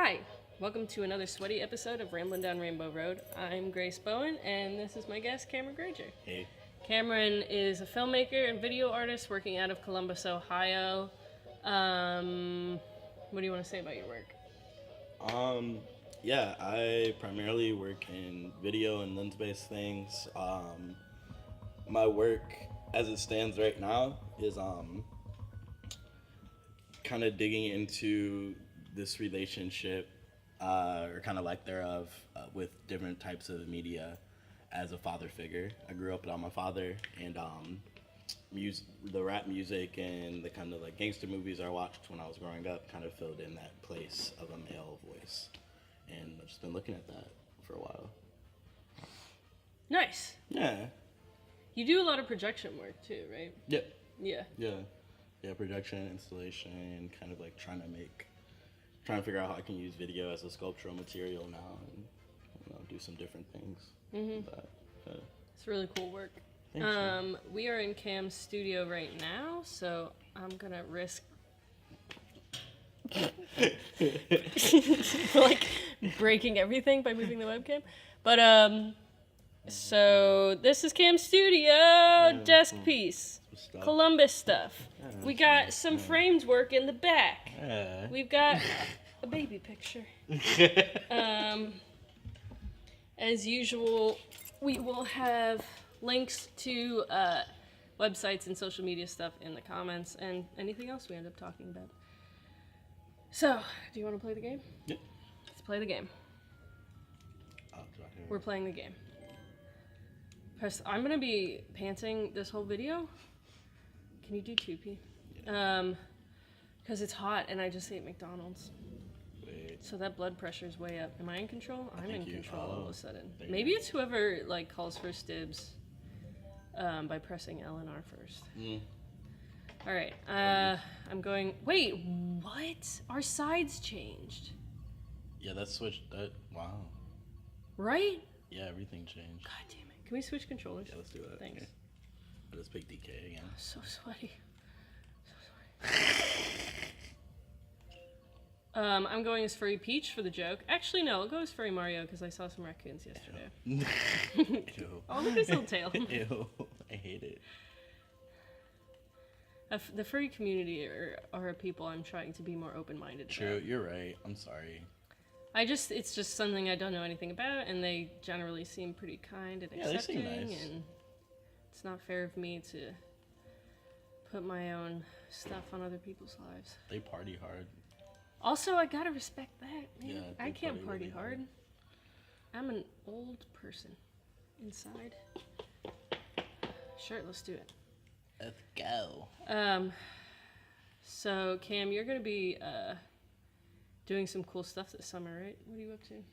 Hi, welcome to another sweaty episode of Ramblin' Down Rainbow Road. I'm Grace Bowen, and this is my guest, Cameron Granger. Hey. Cameron is a filmmaker and video artist working out of Columbus, Ohio. What do you want to say about your work? Yeah, I primarily work in video and lens-based things. My work, as it stands right now, is kind of digging into this relationship, or kind of lack thereof, with different types of media as a father figure. I grew up without my father, and the rap music and the kind of like gangster movies I watched when I was growing up kind of filled in that place of a male voice. And I've just been looking at that for a while. Nice. Yeah. You do a lot of projection work too, right? Yeah. Yeah. Yeah, production, installation, kind of like trying to figure out how I can use video as a sculptural material now and do some different things. Mm-hmm. But, it's really cool work. Thanks, we are in Cam's studio right now, so I'm gonna risk like breaking everything by moving the webcam. But so this is Cam's studio, desk piece, Columbus stuff. We got some framed work in the back. We've got a baby picture. As usual, we will have links to websites and social media stuff in the comments and anything else we end up talking about. So, do you want to play the game? Yeah. Let's play the game. We're playing the game. I'm going to be panting this whole video. Can you do 2P? Yeah. Because it's hot and I just ate McDonald's. Wait. So that blood pressure is way up. Am I in control? I'm in control all of a sudden. There Maybe it's whoever like calls first dibs by pressing L and R first. All right. I'm going. Wait, what? Our sides changed. Yeah, that switched. Wow. Right? Yeah, everything changed. God damn it. Can we switch controllers? Yeah, let's do that. Thanks. Okay. I'll just pick DK again. So sweaty. So sweaty. I'm going as Furry Peach for the joke. Actually, no, I'll go as Furry Mario because I saw some raccoons yesterday. Ew. Oh, look at his little tail. Ew. I hate it. The furry community are people I'm trying to be more open-minded True, about. you're right. I'm sorry. It's just something I don't know anything about, and they generally seem pretty kind and accepting, they seem nice. And it's not fair of me to put my own stuff on other people's lives. They party hard. Also, I gotta respect that, man. Yeah, I can't party really hard. I'm an old person inside. Sure, let's do it. Let's go. So Cam, you're gonna be doing some cool stuff this summer, right? What are you up to?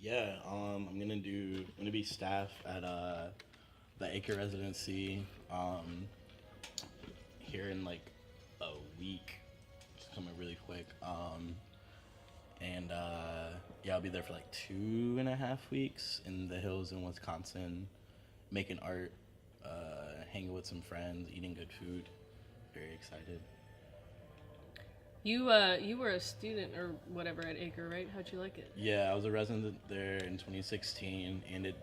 Yeah, I'm gonna be staff at the Acre residency here in like a week. It's coming really quick. Yeah, I'll be there for like 2.5 weeks in the hills in Wisconsin, making art, hanging with some friends, eating good food. Very excited. You were a student or whatever at Acre, right? How'd you like it? Yeah, I was a resident there in 2016, and it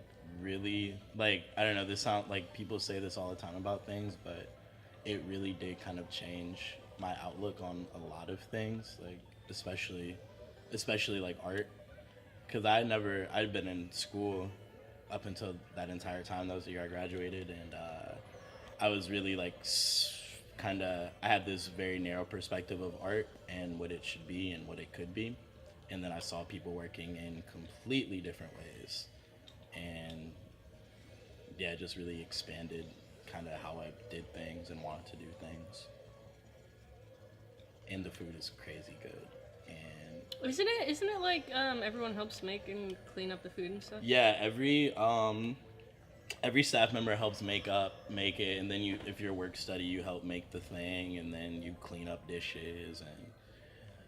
really, like, I don't know, this sound like people say this all the time about things, but it really did kind of change my outlook on a lot of things, like especially like art, because I'd been in school up until that entire time. That was the year I graduated, and I was really like I had this very narrow perspective of art and what it should be and what it could be, and then I saw people working in completely different ways, and yeah, it just really expanded kind of how I did things and wanted to do things. And the food is crazy good. And Isn't it like everyone helps make and clean up the food and stuff? yeah, every staff member helps make it, and then if you're work study, you help make the thing, and then you clean up dishes, and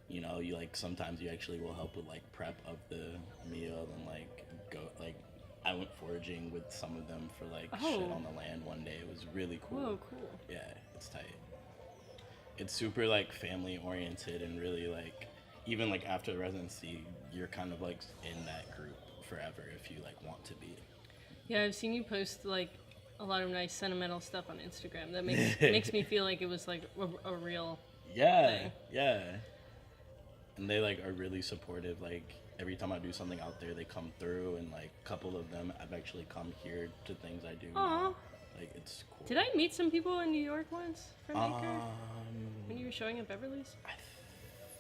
you like sometimes you actually will help with like prep of the meal, and like go like I went foraging with some of them for like shit on the land one day. It was really cool. Whoa, cool. Yeah, it's tight. It's super like family oriented and really like even like after the residency, you're kind of like in that group forever if you like want to be. Yeah, I've seen you post like a lot of nice sentimental stuff on Instagram. That makes me feel like it was like a real thing. Yeah. And they like are really supportive. Like every time I do something out there, they come through, and like a couple of them have actually come here to things I do. Aww. Like it's cool. Did I meet some people in New York once from Baker? When you were showing at Beverly's? I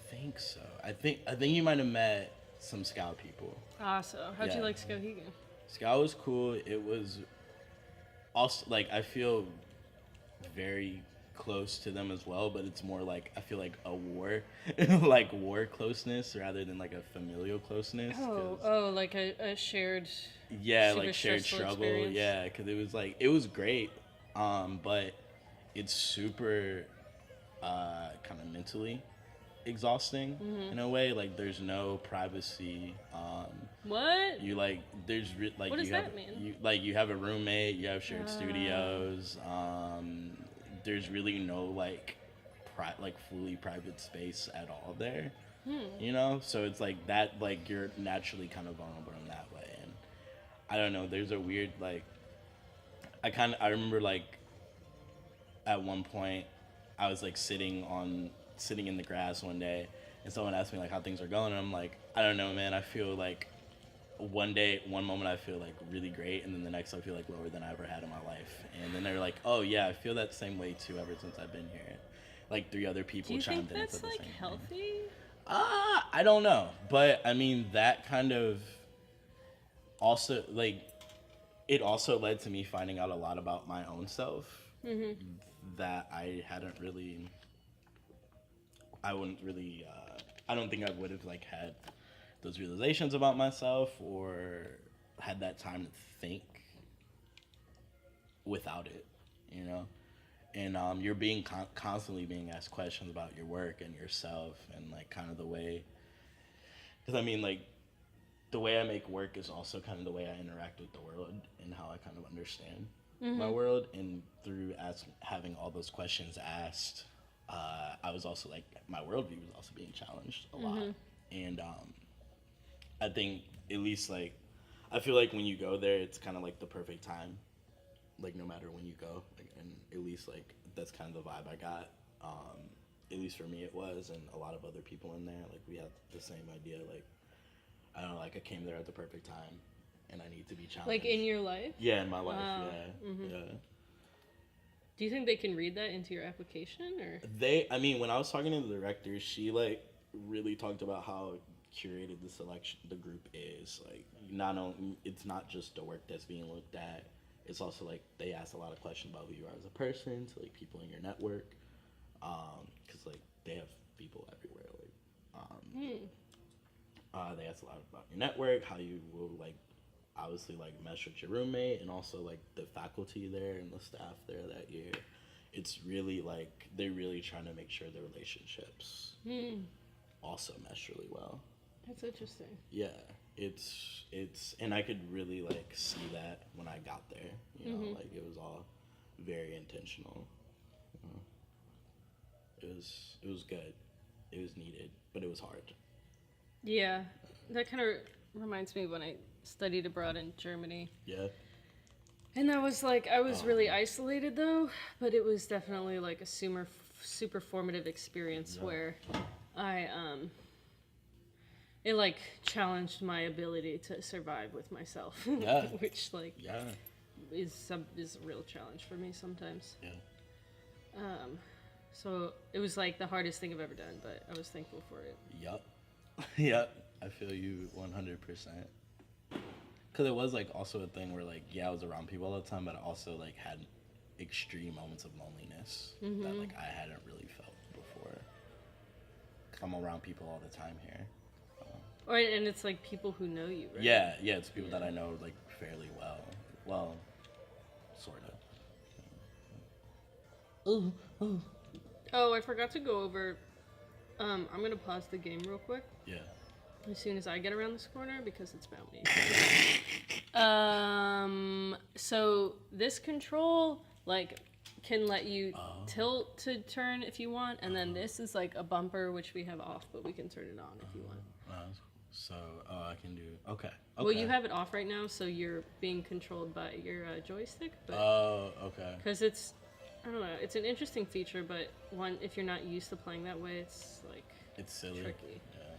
think so. I think you might have met some Scout people. So how'd you like Skowhegan? Scout was cool. It was also like I feel very close to them as well, but it's more like I feel like a war like war closeness rather than like a familial closeness. Like a shared like shared struggle experience. Yeah, because it was great, but it's super kind of mentally exhausting in a way. Like there's no privacy. What? You like there's like what does you that have mean? you have a roommate, you have shared studios. There's really no like fully private space at all there. You know, so it's like that, like you're naturally kind of vulnerable in that way. And I don't know, there's a weird like I remember like at one point I was like sitting in the grass one day, and someone asked me like how things are going, and I'm like, I don't know, man. I feel like one moment I feel like really great, and then the next I feel like lower than I ever had in my life. And then they're like, oh yeah, I feel that same way too ever since I've been here. Like 3 other people chimed in. Do you think that's like healthy? I don't know, but I mean that kind of also like it also led to me finding out a lot about my own self that I wouldn't really I don't think I would have like had those realizations about myself or had that time to think without it, you know. And you're being constantly being asked questions about your work and yourself, and like kind of the way, because I mean like the way I make work is also kind of the way I interact with the world and how I kind of understand my world. And through having all those questions asked, I was also like my worldview was also being challenged a lot. And I think at least like I feel like when you go there, it's kind of like the perfect time, like no matter when you go, like, and at least like that's kind of the vibe I got. At least for me it was, and a lot of other people in there, like we had the same idea. Like I don't know, like I came there at the perfect time, and I need to be challenged. Like in your life? Yeah, in my life. Yeah. Do you think they can read that into your application, or? I mean, when I was talking to the director, she like really talked about how curated the group is. Like it's not just the work that's being looked at, it's also like they ask a lot of questions about who you are as a person to like people in your network, because like they have people everywhere. Like they ask a lot about your network, how you will like obviously like mesh with your roommate, and also like the faculty there and the staff there that year. It's really like they're really trying to make sure the relationships also mesh really well. That's interesting. Yeah, it's and I could really like see that when I got there. You know, like it was all very intentional. It was good. It was needed, but it was hard. Yeah, that kind of reminds me when I studied abroad in Germany. Yeah. And that was like, I was really isolated though, but it was definitely like a super formative experience where it like challenged my ability to survive with myself, which like is a real challenge for me sometimes. Yeah. So it was like the hardest thing I've ever done, but I was thankful for it. Yep. I feel you 100%. Because it was like also a thing where like I was around people all the time, but I also like had extreme moments of loneliness that like I hadn't really felt before. Cause I'm around people all the time here. And it's like people who know you, right? Yeah, it's people that I know like fairly well. Well, sort of. Oh, I forgot to go over. I'm gonna pause the game real quick. Yeah. As soon as I get around this corner, because it's about me. So this control like can let you tilt to turn if you want, and then this is like a bumper which we have off, but we can turn it on if you want. So I can do okay. Well, you have it off right now, so you're being controlled by your joystick. But okay. Because it's, I don't know, it's an interesting feature, but one if you're not used to playing that way, it's like it's silly. Tricky. Yeah.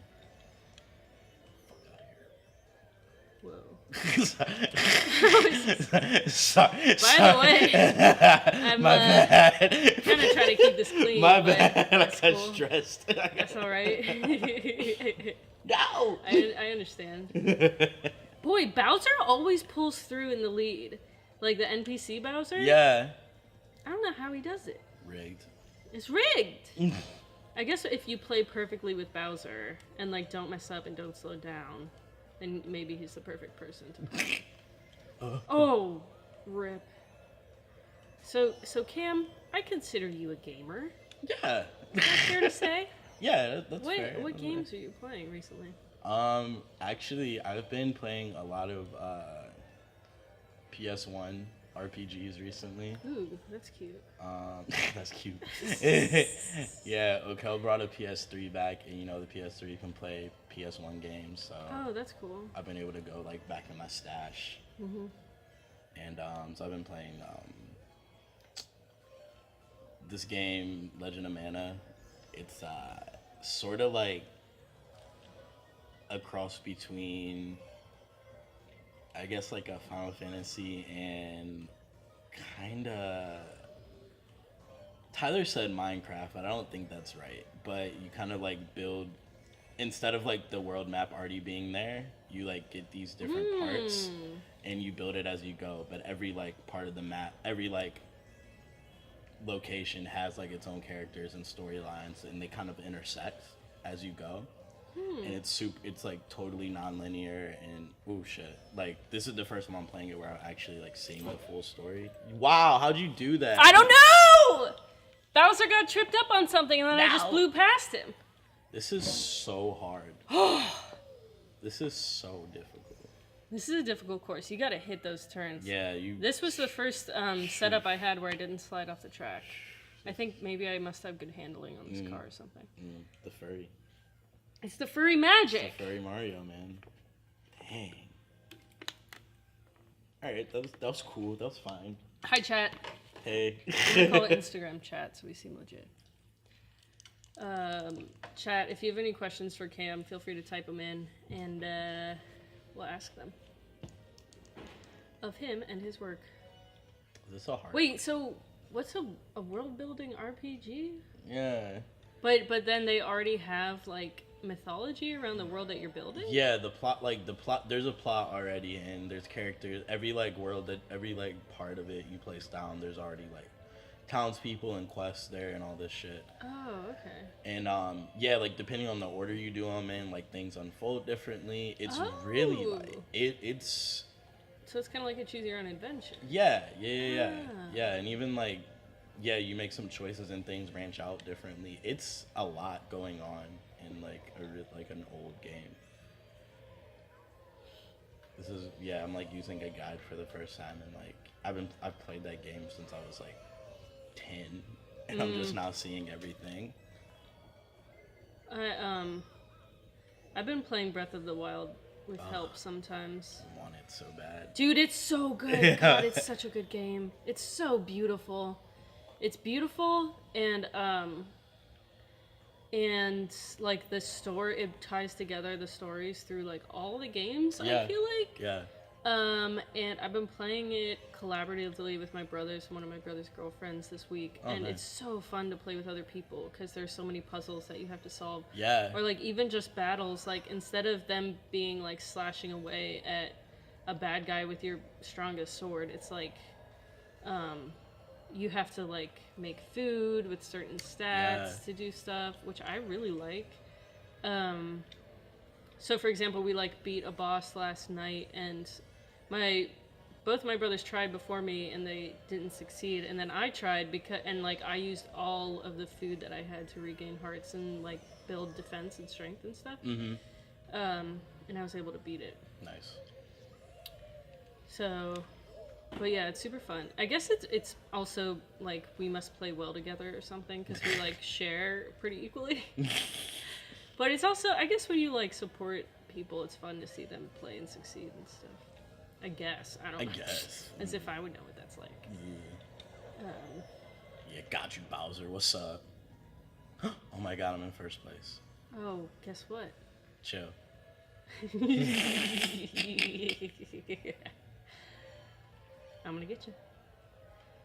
Whoa. Sorry. By the way, I'm kind of trying to keep this clean. My bad. I got cool. stressed. That's all right. No. I understand. Boy, Bowser always pulls through in the lead. Like the NPC Bowser? Yeah. I don't know how he does it. Rigged. It's rigged. I guess if you play perfectly with Bowser and like don't mess up and don't slow down, then maybe he's the perfect person to play. Oh, rip. So Cam, I consider you a gamer. Yeah. Is that fair to say? Yeah, that's fair. What games are you playing recently? Actually, I've been playing a lot of PS1 RPGs recently. Ooh, that's cute. That's cute. Yeah, Okel brought a PS3 back, and you know the PS3 can play PS1 games, so. Oh, that's cool. I've been able to go like back in my stash. Mm-hmm. And so I've been playing this game, Legend of Mana. It's sort of like a cross between, I guess, like a Final Fantasy and kind of. Tyler said Minecraft, but I don't think that's right. But you kind of like build, instead of like the world map already being there, you like get these different parts and you build it as you go. But every like part of the map, every like location has like its own characters and storylines, and they kind of intersect as you go. And it's like totally non-linear, and oh shit, like this is the first time I'm playing it where I'm actually like seeing the full story. Wow, how'd you do that? I don't know. Bowser got tripped up on something, and then I just blew past him. This is so hard. This is so difficult. This is a difficult course. You gotta hit those turns. Yeah, This was the first setup I had where I didn't slide off the track. I think maybe I must have good handling on this car or something. The furry. It's the furry magic. It's the furry Mario, man. Dang. All right, that was cool. That was fine. Hi, chat. Hey. We call it Instagram chat, so we seem legit. Chat, if you have any questions for Cam, feel free to type them in, and we'll ask them of him and his work. Is this a hard? Wait, so what's a world-building RPG? Yeah. But then they already have like mythology around the world that you're building? Yeah, the plot, there's a plot already, and there's characters. Every like world, every like part of it you place down, there's already like townspeople and quests there and all this shit. Oh, okay. And yeah, like depending on the order you do them in, like things unfold differently. It's really like it's. So it's kind of like a choose your own adventure. Yeah, and even like, yeah, you make some choices and things branch out differently. It's a lot going on in like an old game. This is I'm like using a guide for the first time, and like I've played that game since I was like 10, and I'm just now seeing everything. I've been playing Breath of the Wild with help sometimes. I want it so bad. Dude, it's so good. God, it's such a good game. It's so beautiful. It's beautiful, and like the story, it ties together the stories through like all the games. I feel like. Yeah. And I've been playing it collaboratively with my brothers and one of my brother's girlfriends this week, and nice. it's so fun to play with other people because there's so many puzzles that you have to solve. Yeah. Or like even just battles, like instead of them being like slashing away at a bad guy with your strongest sword, it's like, you have to like make food with certain stats to do stuff, which I really like. So for example, we like beat a boss last night, and both my brothers tried before me and they didn't succeed, and then I tried and like I used all of the food that I had to regain hearts and like build defense and strength and stuff. And I was able to beat it. Nice. So But yeah, it's super fun. I guess it's also like we must play well together or something because we like share pretty equally. But it's also, I guess, when you like support people, it's fun to see them play and succeed and stuff. I guess. I don't know. I guess. As if I would know what that's like. Yeah. Yeah, got you, Bowser. What's up? Oh my god, I'm in first place. Oh, guess what? Chill. I'm gonna get you.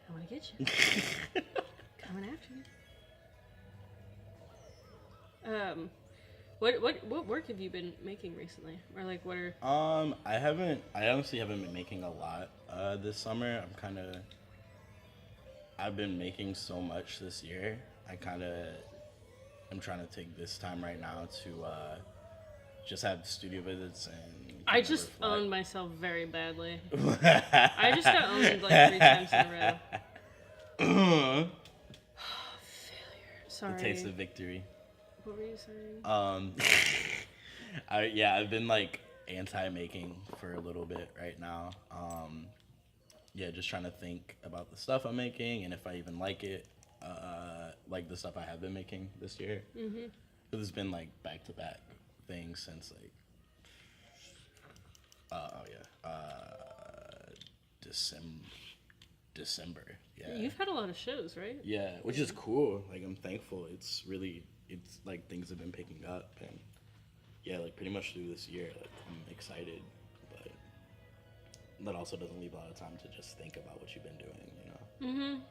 I'm gonna get you. Coming after you. What work have you been making recently? Or like what are I honestly haven't been making a lot this summer. I've been making so much this year. I'm trying to take this time right now to just have studio visits and I just owned myself very badly. I just got owned like 3 times in a row. Failure. Sorry. The taste of victory. What were you saying? I've been like anti-making for a little bit right now. Yeah, just trying to think about the stuff I'm making and if I even like it. Like the stuff I have been making this year. Mm-hmm. But it's been like back-to-back things since like December. Yeah. You've had a lot of shows, right? Yeah, which is cool. Like I'm thankful. It's like things have been picking up and yeah, like pretty much through this year, like I'm excited, but that also doesn't leave a lot of time to just think about what you've been doing, you know? Mm-hmm.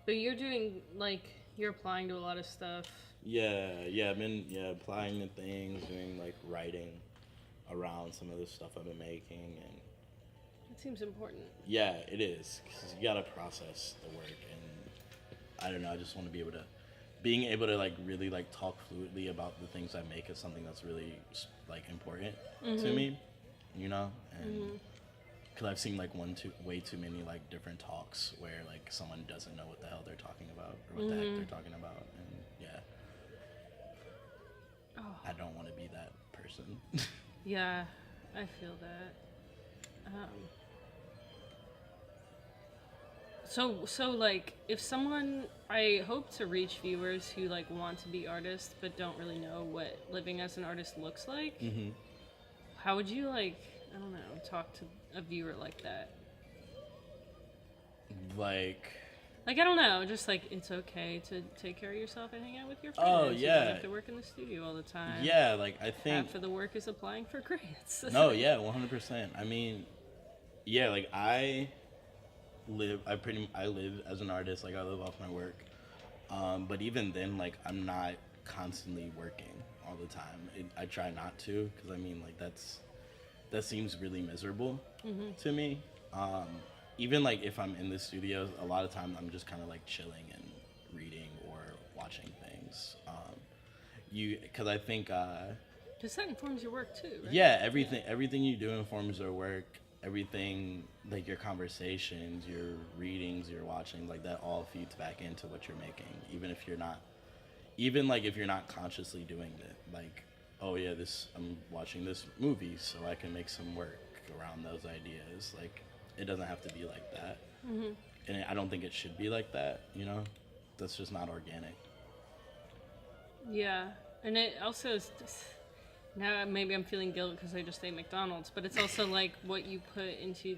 But you're doing, like, you're applying to a lot of stuff. Yeah, I've been, applying to things, doing, like, writing around some of the stuff I've been making, and... It seems important. Yeah, it is, because you gotta process the work, and I don't know, I just want to be able to... Being able to, like, really, like, talk fluidly about the things I make is something that's really, like, important to me, you know? And... Because I've seen, like, way too many, like, different talks where, like, someone doesn't know what the hell they're talking about or what the heck they're talking about. And, yeah. Oh. I don't want to be that person. Yeah, I feel that. So, like, if someone... I hope to reach viewers who, like, want to be artists but don't really know what living as an artist looks like. Mm-hmm. How would you, like... I don't know, talk to a viewer like that. Like, I don't know, just like it's okay to take care of yourself and hang out with your friends. Oh, yeah. You don't have to work in the studio all the time. Yeah, like I think half of the work is applying for grants. No, yeah, 100%. I mean, yeah, like I live as an artist, like I live off my work. But even then, like I'm not constantly working all the time. I try not to, because I mean, like that seems really miserable to me. Even like if I'm in the studio, a lot of times I'm just kind of like chilling and reading or watching things. Because I think because that informs your work too, right? Yeah, everything you do informs your work. Everything, like your conversations, your readings, your watching, like that all feeds back into what you're making. Even if you're not consciously doing it, like, oh yeah, I'm watching this movie, so I can make some work around those ideas. Like, it doesn't have to be like that. Mm-hmm. And I don't think it should be like that, you know? That's just not organic. Yeah, and it also is... Now maybe I'm feeling guilt because I just ate McDonald's, but it's also like what you put into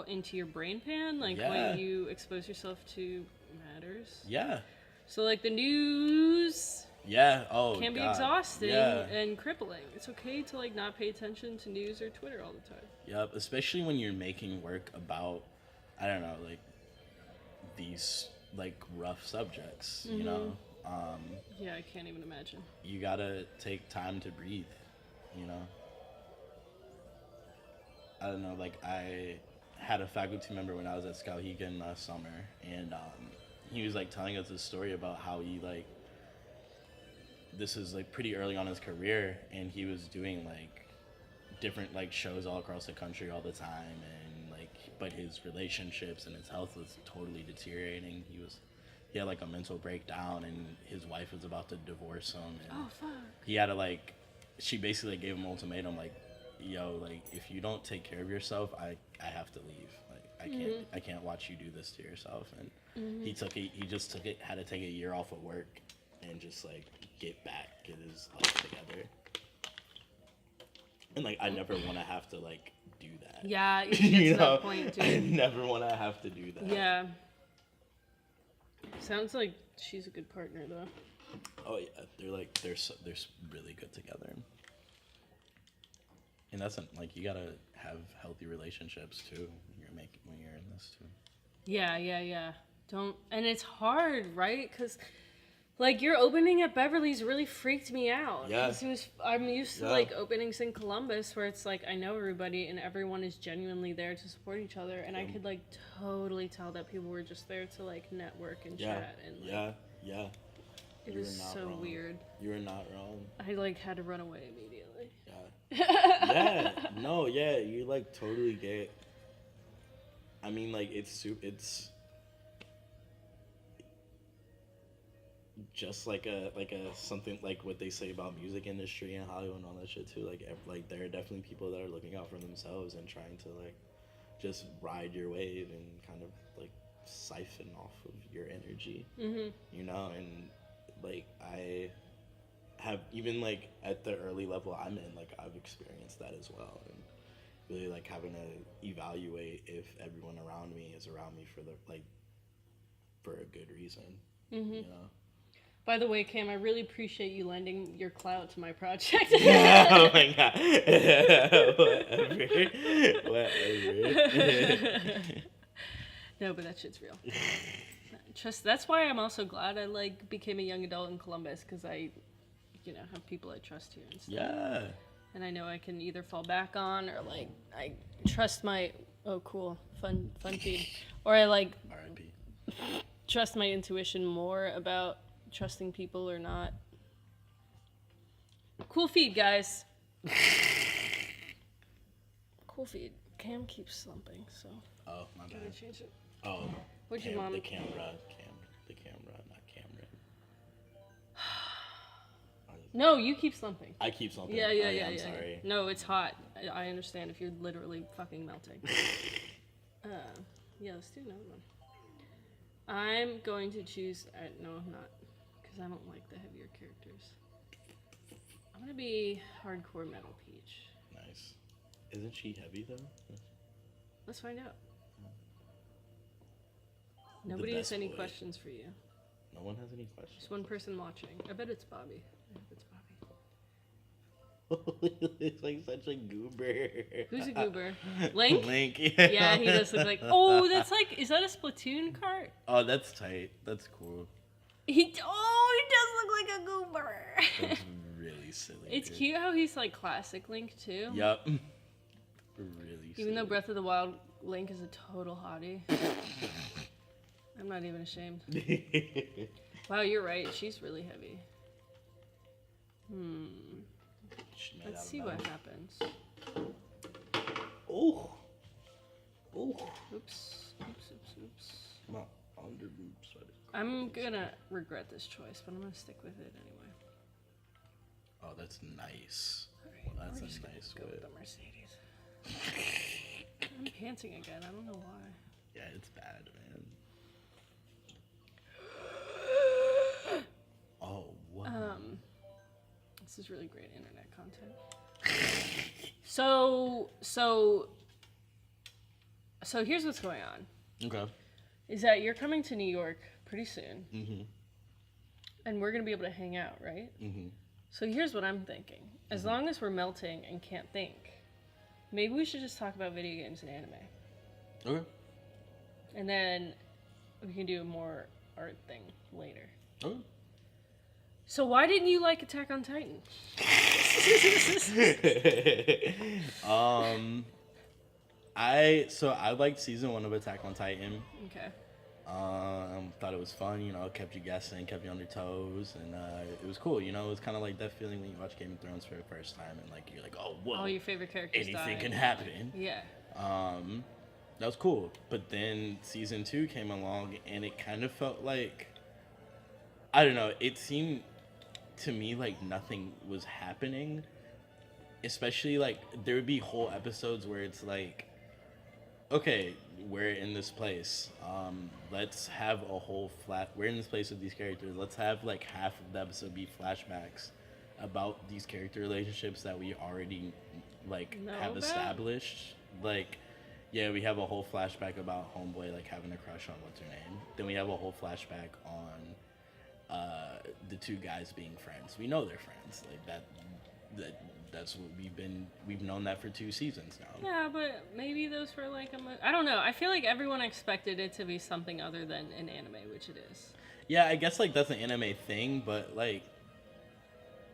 into your brain pan, like what you expose yourself to matters. Yeah. So like the news... Yeah. Can be exhausting and crippling. It's okay to like not pay attention to news or Twitter all the time. Yep, especially when you're making work about, I don't know, like these like rough subjects, you know. Yeah, I can't even imagine. You gotta take time to breathe, you know. I don't know, like I had a faculty member when I was at Skowhegan last summer, and he was like telling us this story about how he like. This is like pretty early on in his career, and he was doing like different like shows all across the country all the time, and like, but his relationships and his health was totally deteriorating. He had like a mental breakdown, and his wife was about to divorce him. And oh fuck! He had to like, she basically gave him an ultimatum, like, yo, like if you don't take care of yourself, I have to leave. Like I can't watch you do this to yourself. And he had to take a year off of work and just like get his life together. And like I never want to have to like do that. Yeah, you get to that point, dude. I never want to have to do that. Yeah. Sounds like she's a good partner though. Oh yeah, they're really good together. And that's like you gotta have healthy relationships too when you're in this too. Yeah. And it's hard, right? Because like your opening at Beverly's really freaked me out. Yeah. I'm used to like openings in Columbus where it's like I know everybody and everyone is genuinely there to support each other, and I could like totally tell that people were just there to like network and chat and like, yeah. It was so wrong. Weird. You were not wrong. I like had to run away immediately. Yeah. Yeah. You like totally get. I mean, like it's just like a something like what they say about music industry and Hollywood and all that shit too. Like there are definitely people that are looking out for themselves and trying to like just ride your wave and kind of like siphon off of your energy. You know, and like I have even like at the early level I'm in, like I've experienced that as well, and really like having to evaluate if everyone around me is around me for a good reason. You know. By the way, Cam, I really appreciate you lending your clout to my project. Oh my god. Whatever. No, but that shit's real. That's why I'm also glad I like became a young adult in Columbus, because I, have people I trust here and stuff. Yeah. And I know I can either fall back on, or like I trust my fun feed, or I like R.I.P. trust my intuition more about trusting people or not. Cool feed, guys. Cool feed. Cam keeps slumping, so. Oh, my bad. Can I change it? Oh. What'd your mom? The camera, not Cameron. No, you keep slumping. I keep slumping. Yeah. I'm sorry. No, it's hot. I understand if you're literally fucking melting. Yeah, let's do another one. I'm going to choose. No, I'm not, because I don't like the heavier characters. I'm gonna be hardcore metal Peach. Nice. Isn't she heavy though? Let's find out. Nobody has any questions for you. No one has any questions. Just one person watching. I bet it's Bobby. It's like such a goober. Who's a goober? Link? Link, Yeah, he does look like. Oh, that's like. Is that a Splatoon cart? Oh, that's tight. That's cool. He does look like a goober. That's really silly. It's cute how he's like classic Link too. Yep. Really. Even though Breath of the Wild Link is a total hottie. I'm not even ashamed. Wow, you're right. She's really heavy. Let's see what happens. Oh. Oops. My underboob sweater. I'm gonna regret this choice, but I'm gonna stick with it anyway. Oh, that's nice. Alright, Well, that's we're a just gonna nice go whip. with the Mercedes. I'm panting again. I don't know why. Yeah, it's bad, man. Oh, wow. This is really great internet content. So here's what's going on. Okay. Is that you're coming to New York pretty soon. Mm-hmm. And we're going to be able to hang out, right? Mm-hmm. So here's what I'm thinking. As long as we're melting and can't think, maybe we should just talk about video games and anime. Okay. And then we can do a more art thing later. Okay. So why didn't you like Attack on Titan? I liked season 1 of Attack on Titan. Okay. Thought it was fun, kept you guessing, kept you on your toes, and it was cool, it was kind of like that feeling when you watch Game of Thrones for the first time, and like you're like, oh, whoa, all your favorite characters anything dying. can happen. Yeah. That was cool, but then season 2 came along, and it kind of felt like, I don't know, it seemed to me like nothing was happening, especially like there would be whole episodes where it's like, okay, we're in this place. Let's have a whole we're in this place with these characters. Let's have like half of the episode be flashbacks about these character relationships that we already like have established. Like, yeah, we have a whole flashback about Homeboy like having a crush on what's her name. Then we have a whole flashback on the two guys being friends. We know they're friends. Like that's what we've known that for 2 seasons now. Yeah, but maybe those were like I don't know. I feel like everyone expected it to be something other than an anime, which it is. Yeah, I guess like that's an anime thing, but like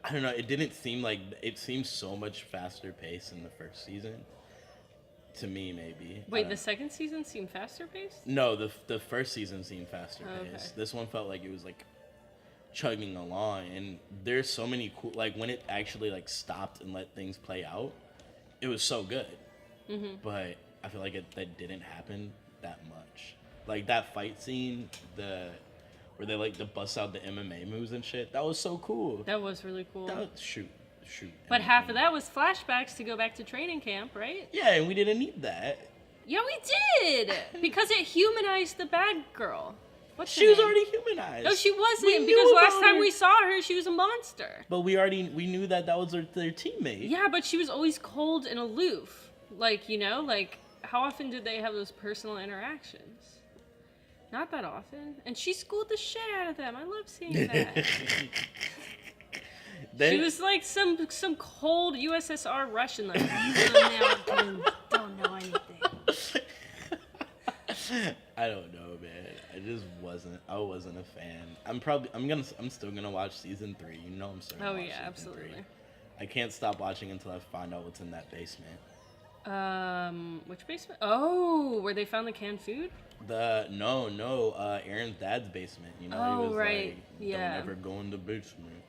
I don't know, it didn't seem like it seemed so much faster paced in the first season. To me, maybe. Wait, the second season seemed faster paced? No, the first season seemed faster paced. Okay. This one felt like it was like chugging along, and there's so many cool like when it actually like stopped and let things play out, it was so good. Mm-hmm. But I feel like that didn't happen that much. Like that fight scene, where they like to bust out the MMA moves and shit, that was so cool. That was really cool. Shoot. But half of that was flashbacks to go back to training camp, right? Yeah, and we didn't need that. Yeah, we did! Because it humanized the bad girl. She was already humanized. No, she wasn't, because last time we saw her, she was a monster. But we knew that was their teammate. Yeah, but she was always cold and aloof. Like, you know, like, how often did they have those personal interactions? Not that often. And she schooled the shit out of them. I love seeing that. She was like some cold USSR Russian, like, you don't know anything. I don't know, man. I wasn't a fan. I'm still gonna watch season 3. You know I'm still gonna watch season absolutely. 3. I can't stop watching until I find out what's in that basement. Which basement? Oh, where they found the canned food? No, Aaron's dad's basement. You know, he was right. like, Yeah. don't ever go in the basement.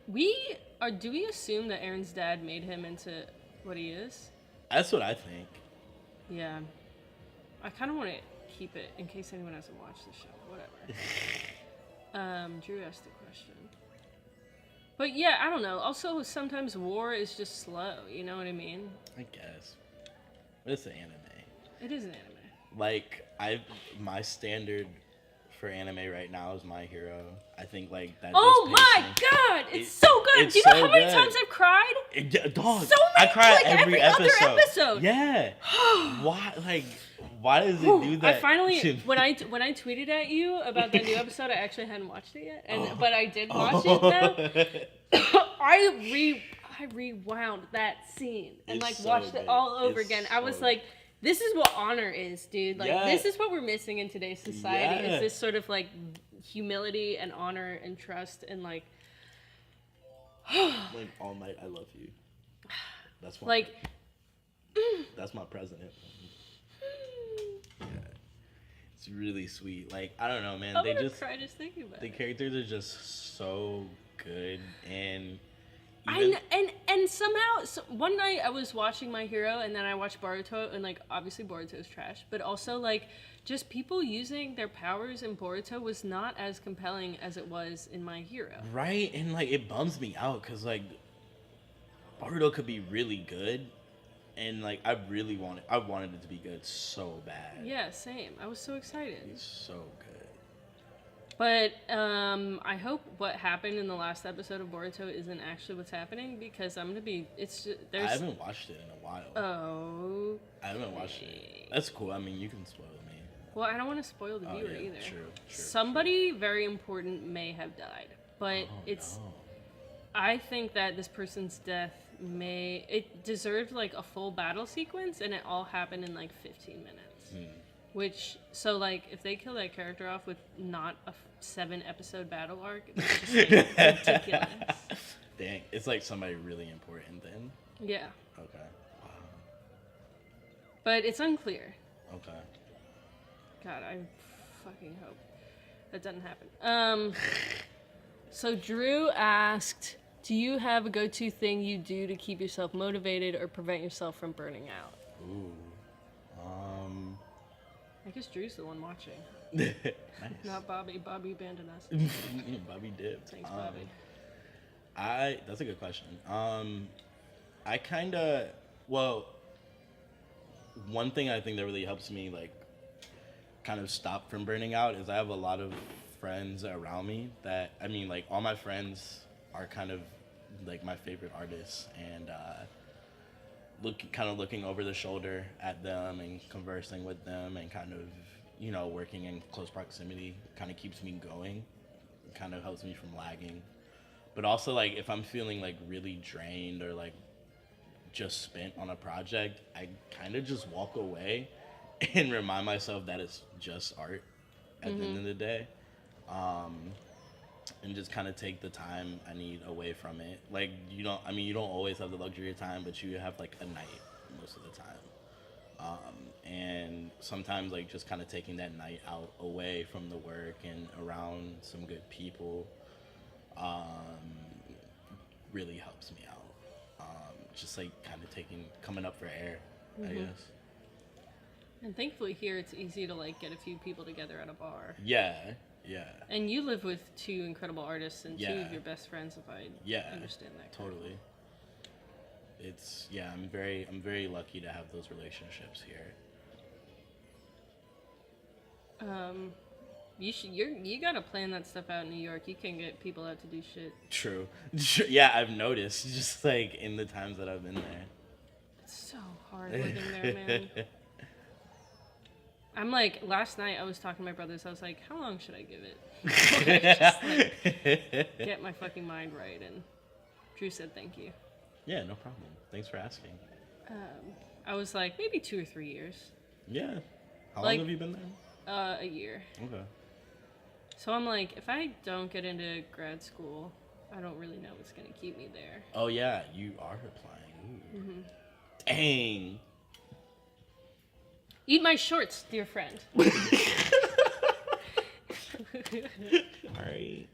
Do we assume that Aaron's dad made him into what he is? That's what I think. Yeah. I kind of want to keep it in case anyone hasn't watched the show. Whatever. Drew asked a question. But yeah, I don't know. Also, sometimes war is just slow. You know what I mean? I guess. But it's an anime. It is an anime. Like, my standard for anime right now is My Hero. I think like that. Oh my god, it's so good. Do you know how many times I've cried? Dog, so many. I cry like every other episode. Yeah. Why does it do that? I finally when I tweeted at you about the new episode, I actually hadn't watched it yet, but I did watch it now. I rewound that scene and watched it all over again. I was like, this is what honor is, dude. Like, this is what we're missing in today's society. Is this sort of like humility and honor and trust and like All Might, I love you. That's my like that's my president. Yeah. It's really sweet. Like, I don't know, man. I'm gonna cry just thinking about the characters are just so good, and and somehow one night I was watching My Hero and then I watched Boruto, and like obviously Boruto's trash, but also like just people using their powers in Boruto was not as compelling as it was in My Hero. Right, and like it bums me out because like Boruto could be really good, and like I wanted it to be good so bad. Yeah, same. I was so excited. It's so good. But I hope what happened in the last episode of Boruto isn't actually what's happening, because I'm gonna be. I haven't watched it in a while. Oh. I haven't watched it. That's cool. I mean, you can spoil me. Well, I don't want to spoil the viewer either. True. Somebody very important may have died, but I think that this person's death it deserved like a full battle sequence, and it all happened in like 15 minutes. Which, so like, if they kill that character off with not a 7-episode battle arc, it's just like, ridiculous. Dang, it's like somebody really important then. Yeah. Okay. Wow. But it's unclear. Okay. God, I fucking hope that doesn't happen. So Drew asked, do you have a go-to thing you do to keep yourself motivated or prevent yourself from burning out? Ooh. I guess Drew's the one watching. Nice. Not Bobby. Bobby abandoned us. Bobby dipped. Thanks, Bobby. That's a good question. I kind of, well, one thing I think that really helps me, like, kind of stop from burning out is I have a lot of friends around me that, I mean, like, all my friends are kind of, like, my favorite artists, and looking over the shoulder at them and conversing with them and kind of, you know, working in close proximity kind of keeps me going. It kind of helps me from lagging. But also, like, if I'm feeling, like, really drained or, like, just spent on a project, I kind of just walk away and remind myself that it's just art at the end of the day. And just kind of take the time I need away from it. Like, you don't always have the luxury of time, but you have, like, a night most of the time. And sometimes, like, just kind of taking that night out away from the work and around some good people really helps me out. Just, like, kind of coming up for air, I guess. And thankfully here it's easy to, like, get a few people together at a bar. Yeah. And you live with two incredible artists and two of your best friends, if I understand that correctly. Totally. I'm very lucky to have those relationships here. You gotta plan that stuff out in New York. You can get people out to do shit. True. Yeah, I've noticed, just, like, in the times that I've been there. It's so hard living there, man. I'm like, last night I was talking to my brothers. I was like, how long should I give it? Just, like, get my fucking mind right. And Drew said thank you. Yeah, no problem. Thanks for asking. I was like, maybe 2 or 3 years. Yeah. How Like, long have you been there? A year. Okay. So I'm like, if I don't get into grad school, I don't really know what's going to keep me there. Oh, yeah, you are applying. Dang. Eat my shorts, dear friend. All right.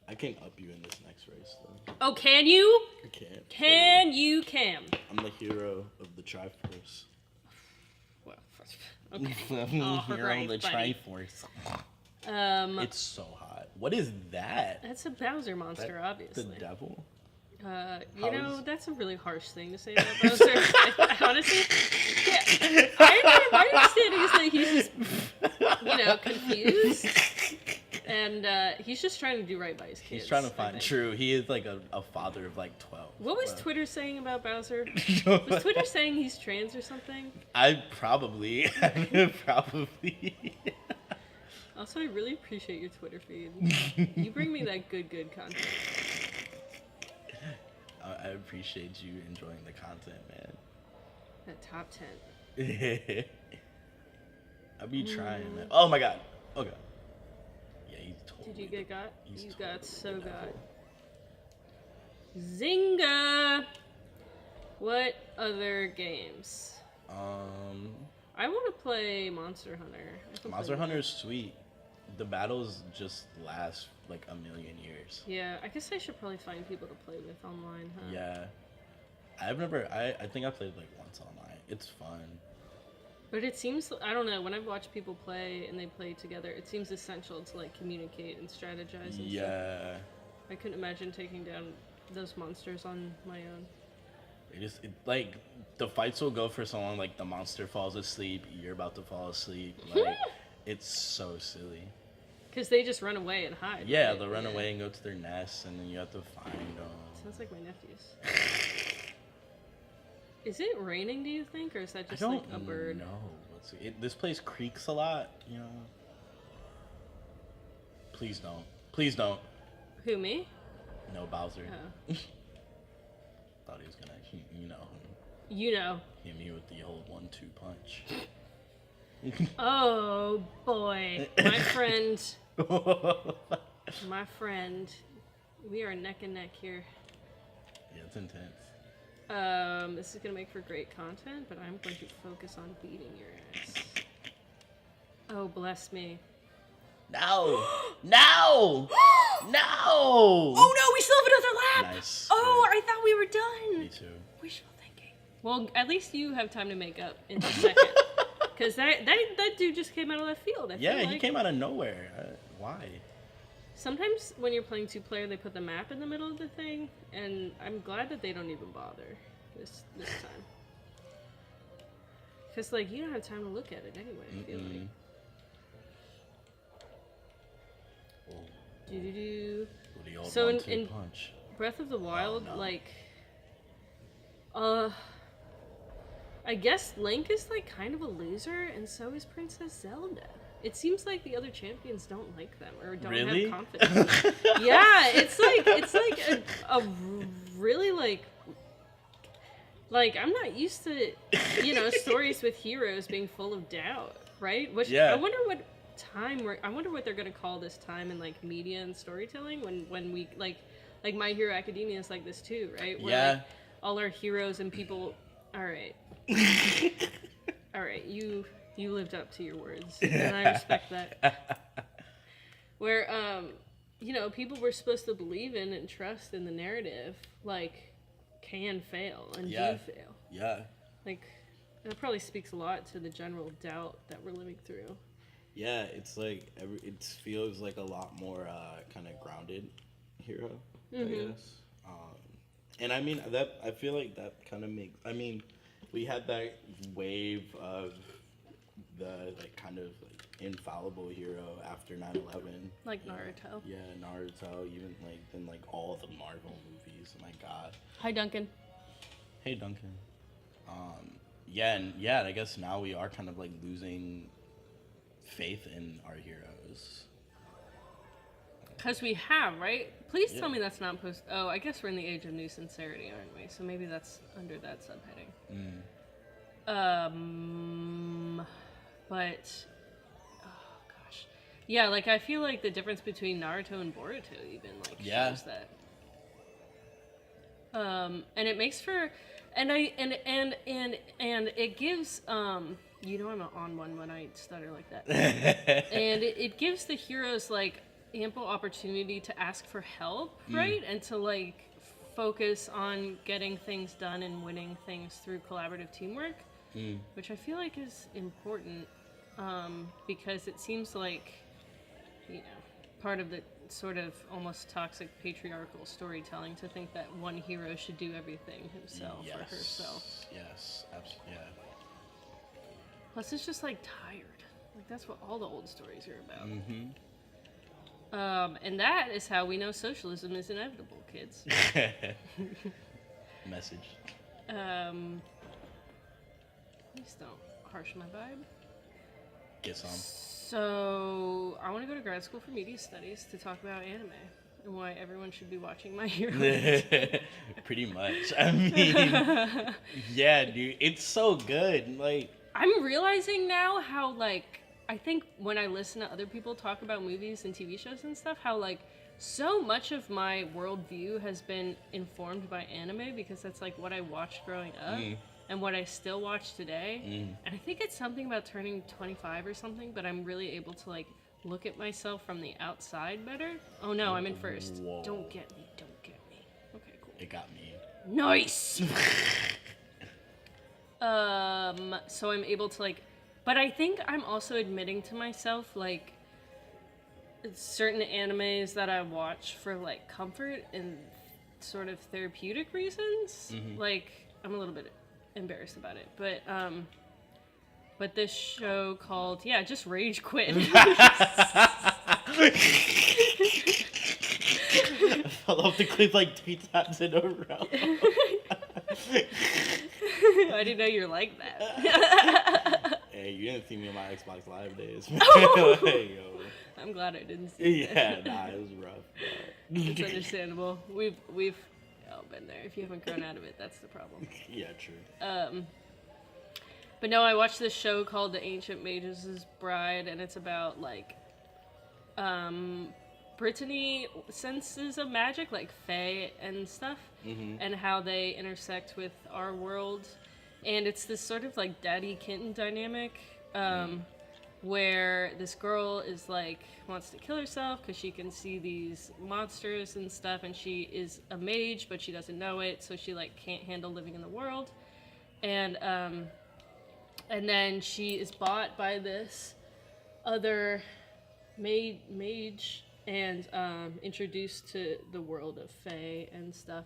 I can up you in this next race, though. Oh, can you? I can't. Can you, Cam? I'm the hero of the Triforce. Well, okay. I'm the hero right, of the buddy. Triforce. It's so hot. What is that? That's a Bowser monster, obviously. The devil? That's a really harsh thing to say about Bowser. Honestly, yeah, my understanding is that he's just, confused, and he's just trying to do right by his kids. He's trying to find true. He is like a father of like 12. What was Twitter saying about Bowser? Was Twitter saying he's trans or something? Probably. Also, I really appreciate your Twitter feed. You bring me that good content. I appreciate you enjoying the content, man. That top 10. I be trying, man. Oh my god. Okay. Yeah, he's totally. Did you get got? You totally got so got. Zynga! What other games? I want to play Monster Hunter. Monster Hunter is sweet. The battles just last like a million years. Yeah, I guess I should probably find people to play with online, huh? Yeah. I think I played like once online. It's fun. But it seems, I don't know, when I've watched people play and they play together, it seems essential to like communicate and strategize and stuff. I couldn't imagine taking down those monsters on my own. Like, the fights will go for so long, like, the monster falls asleep, you're about to fall asleep, like, it's so silly. Because they just run away and hide. Yeah, right? they'll run away and go to their nests, and then you have to find them. Sounds like my nephews. Is it raining, do you think, or is that just like a bird? No. This place creaks a lot, you know? Please don't. Please don't. Who, me? No, Bowser. Oh. Thought he was gonna, hit me with the old 1-2 punch. Oh boy, my friend, we are neck and neck here. Yeah, it's intense. This is gonna make for great content, but I'm going to focus on beating your ass. Oh, bless me. No! No! No! Oh no, we still have another lap! Nice. Oh, I thought we were done. Me too. Wishful thinking. Well, at least you have time to make up in a second. Because that dude just came out of left field. I feel he like. came out of nowhere. Why? Sometimes when you're playing 2-player, they put the map in the middle of the thing, and I'm glad that they don't even bother this time. Because, like, you don't have time to look at it anyway, I feel like. Do-do-do. So in punch. Breath of the Wild, like, I guess Link is, like, kind of a loser, and so is Princess Zelda. It seems like the other champions don't like them or don't have confidence. Yeah, it's like a really like I'm not used to, you know, stories with heroes being full of doubt, right? Which I wonder what they're gonna call this time in like media and storytelling when we like My Hero Academia is like this too, right? Where like, all our heroes and people. All right, you lived up to your words, and I respect that. Where, you know, people we're supposed to believe in and trust in the narrative, like, can fail and do fail. Yeah. Like, that probably speaks a lot to the general doubt that we're living through. Yeah, it's like, it feels like a lot more kind of grounded hero, I guess. And I mean, I feel like that kind of makes, I mean, we had that wave of the like kind of like infallible hero after 9/11, like Naruto. Yeah, Naruto. Even like then like all the Marvel movies. Oh my god. Hi, Duncan. Hey, Duncan. Yeah, I guess now we are kind of like losing faith in our heroes. Because we have, right? Please tell me that's not post. Oh, I guess we're in the age of new sincerity, aren't we? So maybe that's under that subheading. But, oh gosh, yeah. Like I feel like the difference between Naruto and Boruto even like shows that. And it makes for, and it gives you know I'm on one when I stutter like that, and it gives the heroes like ample opportunity to ask for help, right, and to like focus on getting things done and winning things through collaborative teamwork. Which I feel like is important because it seems like, you know, part of the sort of almost toxic patriarchal storytelling to think that one hero should do everything himself or herself. Yes, absolutely. Yeah. Plus, it's just like tired. Like that's what all the old stories are about. And that is how we know socialism is inevitable, kids. Message. Please don't harsh my vibe. Get some. So, I want to go to grad school for media studies to talk about anime and why everyone should be watching My Hero. Pretty much. I mean, yeah, dude, it's so good. Like, I'm realizing now how, like, I think when I listen to other people talk about movies and TV shows and stuff, how, like, so much of my worldview has been informed by anime because that's, like, what I watched growing up. And what I still watch today. And I think it's something about turning 25 or something, but I'm really able to, like, look at myself from the outside better. Oh, no, I'm in first. Whoa. Don't get me. Okay, cool. It got me. Nice! So I'm able to, like... But I think I'm also admitting to myself, like, certain animes that I watch for, like, comfort and sort of therapeutic reasons. Like, I'm a little bit embarrassed about it, but this show called just Rage Quit. I fell off the cliff like 3 times in a row. I didn't know you're like that. Hey, you didn't see me on my Xbox Live days. Hey, yo. I'm glad I didn't see that. Nah, it was rough. It's understandable. We've been there. If you haven't grown out of it, that's the problem. Yeah, true. But no, I watched this show called The Ancient Mage's Bride, and it's about like Brittany senses of magic, like fae and stuff, and how they intersect with our world. And it's this sort of like daddy kitten dynamic, where this girl is like wants to kill herself because she can see these monsters and stuff, and she is a mage but she doesn't know it, so she like can't handle living in the world, and then she is bought by this other mage and introduced to the world of Fae and stuff.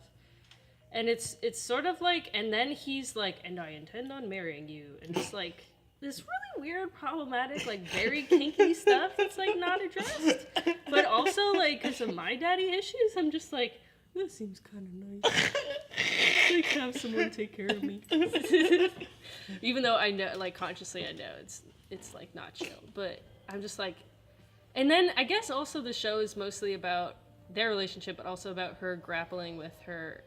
And it's sort of like, and then he's like, and I intend on marrying you, and it's like this really weird, problematic, like very kinky stuff that's like not addressed. But also like, because of my daddy issues, I'm just like, this seems kind of nice. Like have someone take care of me. Even though I know, like consciously I know it's like not chill, but I'm just like, and then I guess also the show is mostly about their relationship, but also about her grappling with her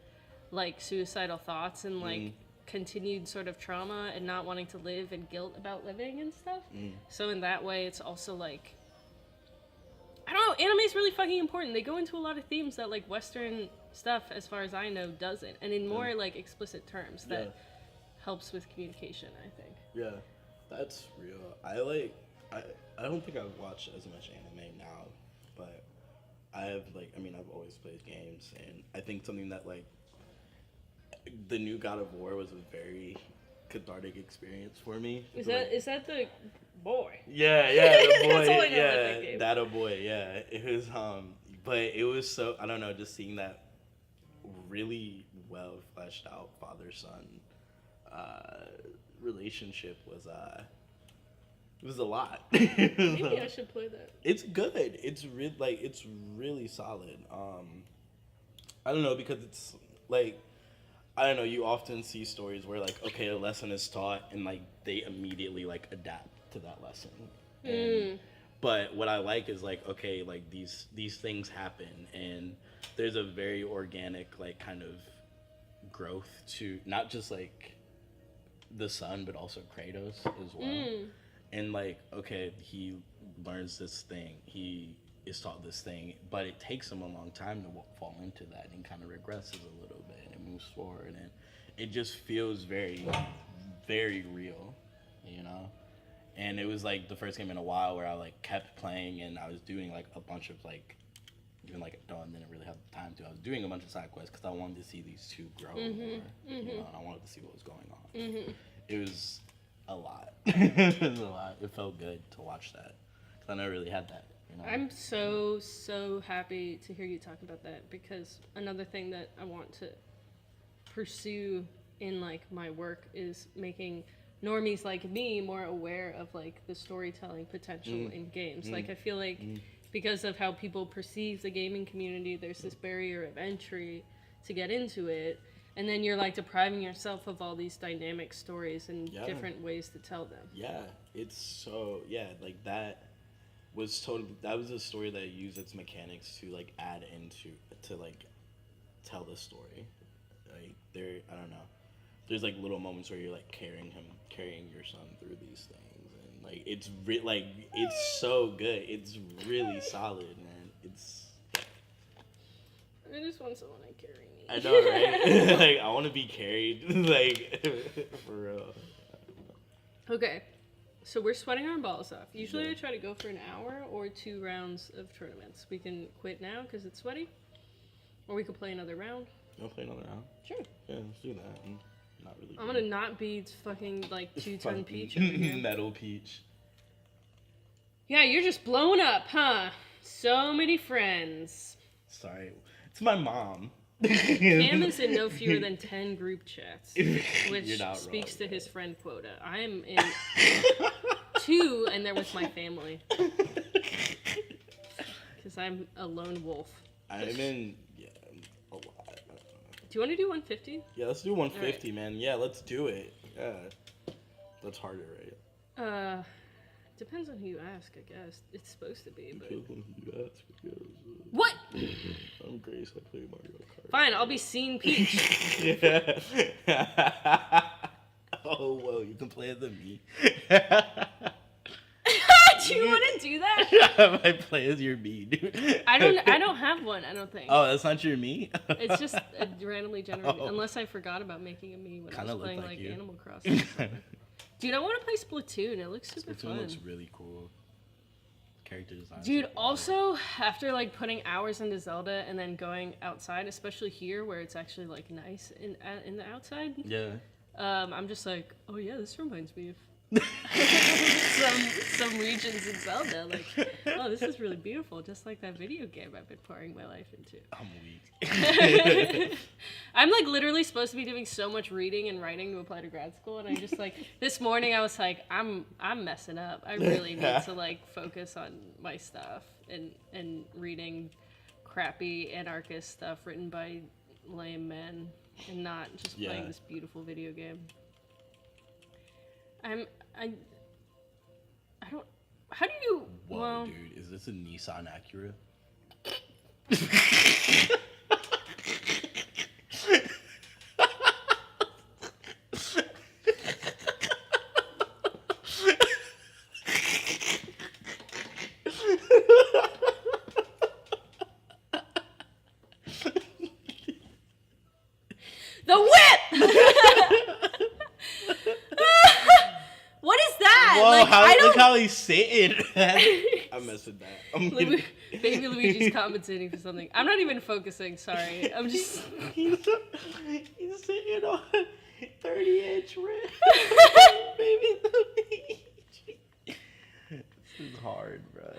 like suicidal thoughts and like continued sort of trauma and not wanting to live and guilt about living and stuff. So in that way, it's also like, I don't know, anime's really fucking important. They go into a lot of themes that like Western stuff, as far as I know, doesn't, and in more like explicit terms that helps with communication, I think. Yeah, that's real. I don't think I've watched as much anime now, but I've always played games, and I think something that like the new God of War was a very cathartic experience for me. Is that the boy? Yeah, the boy. That's all I know about yeah, that game. that a boy. Yeah, it was but it was so, I don't know, just seeing that really well fleshed out father-son relationship was it was a lot. Maybe I should play that. It's good. It's really solid. I don't know, because it's like, I don't know, you often see stories where like, okay, a lesson is taught and like they immediately like adapt to that lesson. But what I like is like, okay, like these things happen, and there's a very organic like kind of growth to not just like the son, but also Kratos as well. And like, okay, he learns this thing, he is taught this thing, but it takes him a long time to fall into that, and kind of regresses a little bit and moves forward, and it just feels very, very real, you know? And it was like the first game in a while where I like kept playing, and I was doing like a bunch of like, even like Dawn didn't really have the time to. I was doing a bunch of side quests because I wanted to see these two grow more, you know, and I wanted to see what was going on. It was a lot. It was a lot. It felt good to watch that because I never really had that. You know? I'm so happy to hear you talk about that, because another thing that I want to pursue in like my work is making normies like me more aware of like the storytelling potential in games. Like I feel like because of how people perceive the gaming community, there's this barrier of entry to get into it, and then you're like depriving yourself of all these dynamic stories and different ways to tell them. It's so like that was a story that used its mechanics to like add into to like tell the story. Like I don't know, there's like little moments where you're like carrying your son through these things, and like it's it's so good. It's really solid, man. I just want someone to carry me. I know, right? Like I want to be carried, like for real. Okay, so we're sweating our balls off. Usually I try to go for an hour or 2 rounds of tournaments. We can quit now because it's sweaty, or we could play another round. You want to play another round? Sure. Yeah, let's do that. Not really. I'm gonna not be fucking like 2-ton Peach over here. Metal Peach. Yeah, you're just blowing up, huh? So many friends. Sorry, it's my mom. Cam is in no fewer than 10 group chats, which speaks wrong, to his friend quota. I am in 2, and they're with my family. Because I'm a lone wolf. I'm in, a lot. Do you want to do 150? Yeah, let's do 150, right. man. Yeah, let's do it. Yeah. That's harder, right? Depends on who you ask, I guess. It's supposed to be, but... What? I'm Grace, I play Mario Kart. Fine, I'll be Scene Peach. Yeah. Oh, whoa, you can play as me. Do you want to do that? I play as your me, dude. I don't have one, I don't think. Oh, that's not your me? It's just randomly generated, unless I forgot about making a me when I was playing like Animal Crossing. Dude, I want to play Splatoon. It looks super fun. Splatoon looks really cool. Character design. Dude, also, after like putting hours into Zelda and then going outside, especially here where it's actually like nice in the outside. Yeah. I'm just like, oh yeah, this reminds me of some regions in Zelda. Like, oh, this is really beautiful, just like that video game I've been pouring my life into. I'm weak. I'm like literally supposed to be doing so much reading and writing to apply to grad school, and I just like this morning I was like, I'm messing up. I really need to like focus on my stuff and reading crappy anarchist stuff written by lame men and not just playing this beautiful video game. I don't. How do you? Whoa, well, dude, is this a Nissan Acura? the whip. What is that? Whoa, like, look how he's sitting. I'm messing that. Baby Luigi's compensating for something. I'm not even focusing. Sorry, I'm just. he's sitting on 30-inch rim. Baby Luigi. This is hard, bro.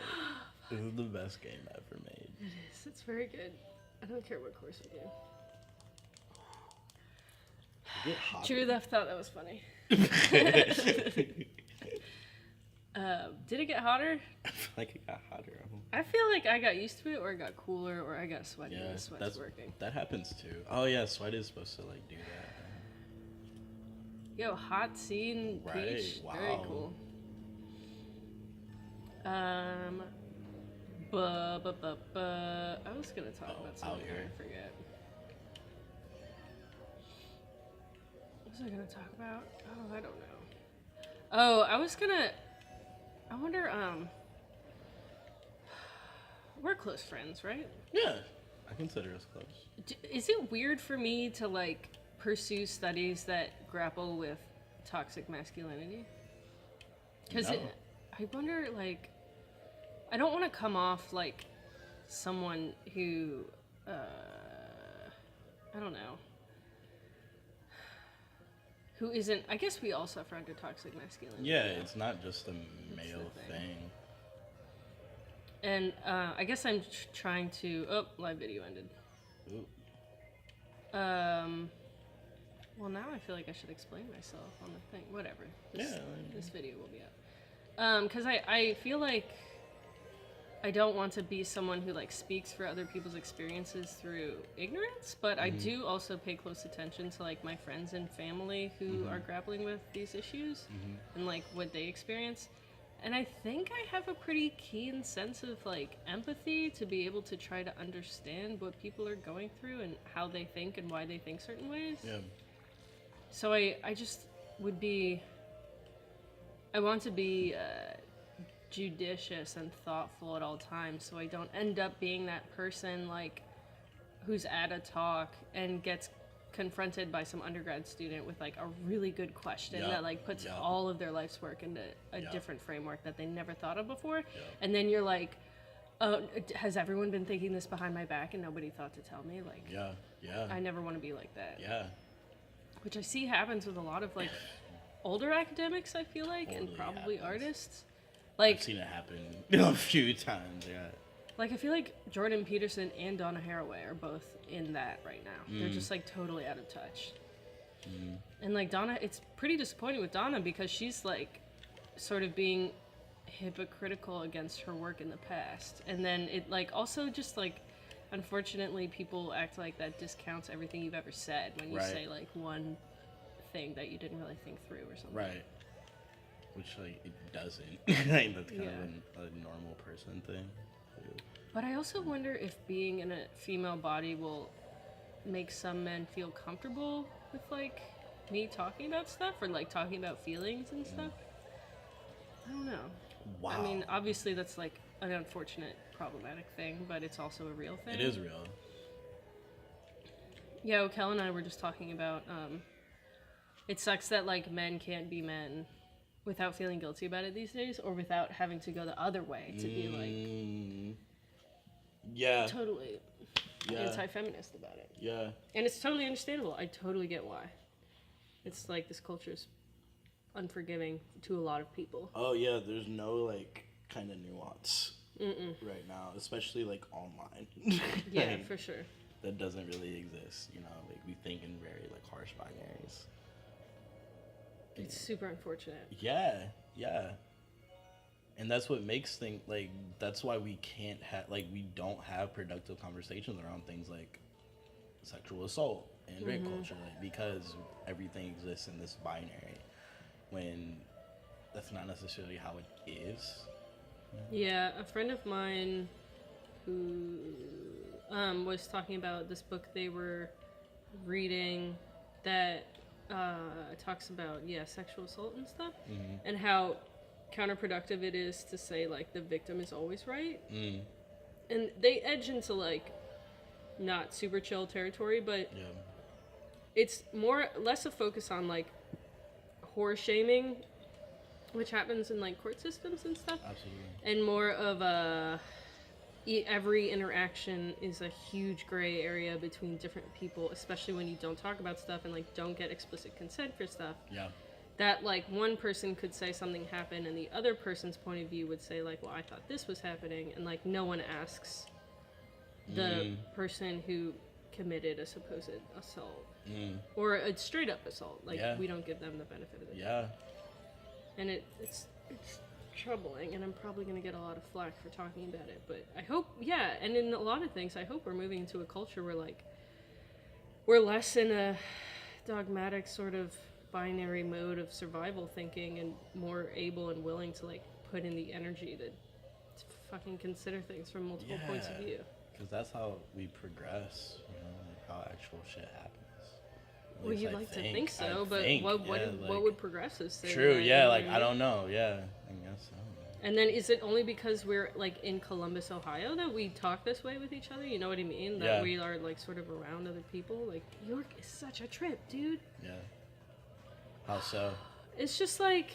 This is the best game ever made. It is. It's very good. I don't care what course we do. True Left thought that was funny. Did it get hotter? I feel like it got hotter. I feel like I got used to it, or it got cooler, or I got sweaty. Yeah, the sweat's working. That happens too. Oh yeah, sweat is supposed to like do that. Yo, hot scene beach. Wow. Very cool. I was gonna talk about something. I forget. What was I gonna talk about? Oh, I don't know. Oh, I wonder, we're close friends, right? Yeah, I consider us close. Is it weird for me to, like, pursue studies that grapple with toxic masculinity? Because I wonder, like, I don't want to come off like someone who, I don't know, who isn't, I guess we all suffer under toxic masculinity. Yeah, it's not just a male thing. And I guess I'm trying to, live video ended. Ooh. Well, now I feel like I should explain myself on the thing. Whatever. This video will be up. Because I feel like I don't want to be someone who like speaks for other people's experiences through ignorance, but I do also pay close attention to like my friends and family who are grappling with these issues and like what they experience. And I think I have a pretty keen sense of like empathy to be able to try to understand what people are going through and how they think and why they think certain ways. Yeah. So I just would be, I want to be judicious and thoughtful at all times so I don't end up being that person like who's at a talk and gets confronted by some undergrad student with like a really good question that like puts all of their life's work into a different framework that they never thought of before. And then you're like, oh, has everyone been thinking this behind my back and nobody thought to tell me? Like, I never want to be like that. Which I see happens with a lot of like older academics, I feel like, and probably artists. Like, I've seen it happen a few times, Like, I feel like Jordan Peterson and Donna Haraway are both in that right now. They're just, like, totally out of touch. And, like, Donna, it's pretty disappointing with Donna because she's, like, sort of being hypocritical against her work in the past. And then it, like, also just, like, unfortunately, people act like that discounts everything you've ever said when you say, like, one thing that you didn't really think through or something. Right. Which, like, it doesn't. That's kind of a normal person thing. But I also wonder if being in a female body will make some men feel comfortable with, like, me talking about stuff or, like, talking about feelings and stuff. I don't know. Wow. I mean, obviously that's, like, an unfortunate, problematic thing, but it's also a real thing. It is real. Yeah, Kel and I were just talking about, it sucks that, like, men can't be men without feeling guilty about it these days, or without having to go the other way to be like, totally anti-feminist about it. Yeah. And it's totally understandable. I totally get why. It's like this culture's unforgiving to a lot of people. Oh yeah, there's no like kind of nuance right now, especially like online. Yeah, Like, for sure. that doesn't really exist. You know, like we think in very like harsh binaries. It's super unfortunate. Yeah, yeah. And that's what makes things like that's why we can't have like we don't have productive conversations around things like sexual assault and rape culture, like because everything exists in this binary when that's not necessarily how it is. Yeah, a friend of mine who was talking about this book they were reading that talks about sexual assault and stuff, and how counterproductive it is to say like the victim is always right, and they edge into like not super chill territory, but it's less a focus on like horror shaming, which happens in like court systems and stuff. Absolutely. And more of a every interaction is a huge gray area between different people, especially when you don't talk about stuff and like don't get explicit consent for stuff. Yeah. That like one person could say something happened and the other person's point of view would say like, well, I thought this was happening, and like no one asks the person who committed a supposed assault or a straight up assault. Like we don't give them the benefit of the doubt. And it's troubling, and I'm probably going to get a lot of flack for talking about it, but I hope, and in a lot of things, I hope we're moving into a culture where, like, we're less in a dogmatic sort of binary mode of survival thinking and more able and willing to, like, put in the energy to fucking consider things from multiple points of view. Because that's how we progress, you know, like how actual shit happens. Well, you'd like to think so, but what would progressives say? True, I don't know, I guess so. And then is it only because we're, like, in Columbus, Ohio that we talk this way with each other? You know what I mean? That we are, like, sort of around other people? Like, New York is such a trip, dude. Yeah. How so? It's just, like,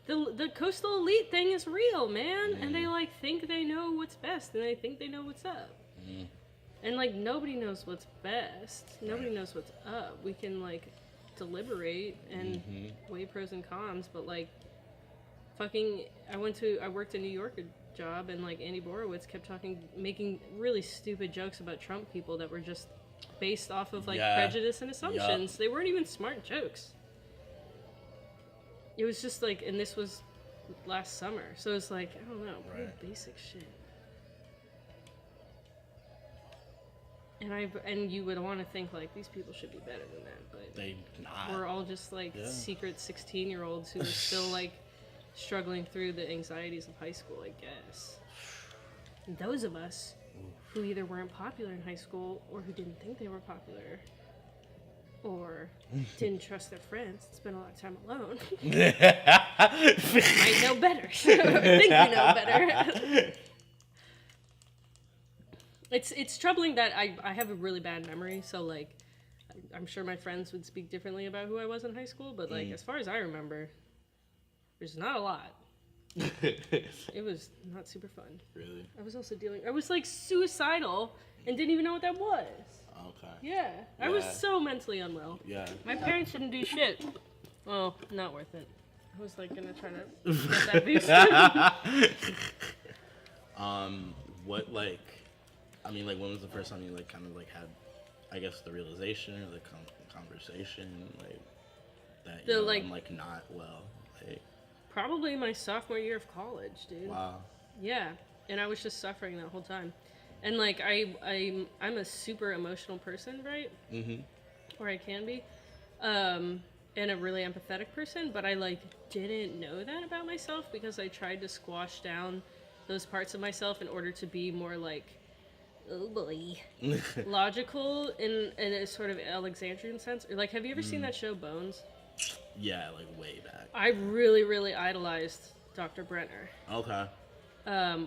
the coastal elite thing is real, man. And they, like, think they know what's best, and they think they know what's up. And, like, nobody knows what's best. Nobody knows what's up. We can, like, deliberate and weigh pros and cons, but, like, fucking, I worked a New York job, and, like, Andy Borowitz kept making really stupid jokes about Trump people that were just based off of, like, prejudice and assumptions. They weren't even smart jokes. It was just, like, and this was last summer, so it's like, I don't know, pretty basic shit. And you would want to think, like, these people should be better than that, but they not. We're all just, like, secret 16-year-olds who are still, like, struggling through the anxieties of high school, I guess. And those of us who either weren't popular in high school or who didn't think they were popular or didn't trust their friends and spent a lot of time alone might know better. Think we know better. It's troubling that I have a really bad memory, so, like, I'm sure my friends would speak differently about who I was in high school, but, like, as far as I remember, there's not a lot. It was not super fun. Really? I was, like, suicidal and didn't even know what that was. Okay. Yeah. I was so mentally unwell. Yeah. My parents didn't do shit. Oh, not worth it. I was, like, gonna try to get that boosted. What, like, I mean, like, when was the first time you, like, kind of, like, had, I guess, the realization or the conversation, like, that you know, I'm, like, not well? Like, probably my sophomore year of college, dude. Wow. Yeah, and I was just suffering that whole time. And, like, I'm a super emotional person, right? Mm-hmm. Or I can be. And a really empathetic person, but I, like, didn't know that about myself because I tried to squash down those parts of myself in order to be more, like, oh boy, logical in a sort of Alexandrian sense. Or, like, have you ever seen that show Bones? Yeah, like, way back. I really, really idolized Dr. Brenner. Okay.